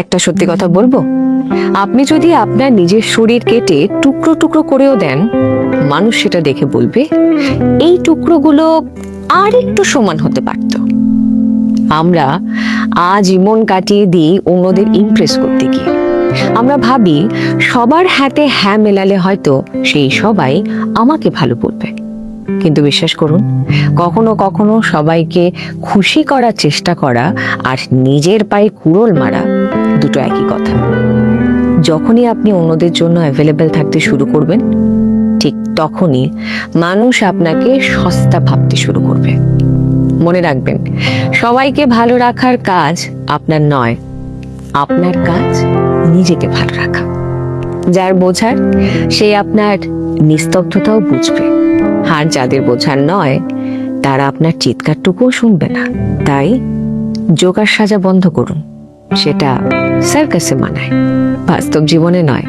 একটা সত্যি কথা বলবো, আপনি যদি আপনার নিজের শরীর কেটে টুকরো টুকরো করেও দেন, মানুষ সেটা দেখে বলবে এই টুকরোগুলো আর একটু সমান হতে পারত। আমরা আজীবন কাটিয়ে দিই অন্যদের ইমপ্রেস করতে গিয়ে। আমরা ভাবি সবার হাতে হ্যাঁ মেলালে হয়তো সেই সবাই আমাকে ভালো বলবে। কিন্তু বিশ্বাস করুন, কখনো কখনো সবাইকে খুশি করার চেষ্টা করা আর নিজের পায়ে কুড়োল মারা দুটো একই কথা। যখনই আপনি অন্যদের জন্য অ্যাভেলেবেল থাকতে শুরু করবেন, ঠিক তখনই মানুষ আপনাকে সস্তা ভাবতে শুরু করবে। মনে রাখবেন, সবাইকে ভালো রাখার কাজ আপনার নয়, আপনার কাজ নিজেকে ভালো রাখা। যার বোঝার সে আপনার নিস্তব্ধতাও বুঝবে, আর যাদের বোঝার নয় তারা আপনার চিৎকারটুকুও শুনবে না। তাই জোকার সাজা বন্ধ করুন, সেটা সার্কাসে মানায়, বাস্তব জীবনে নয়।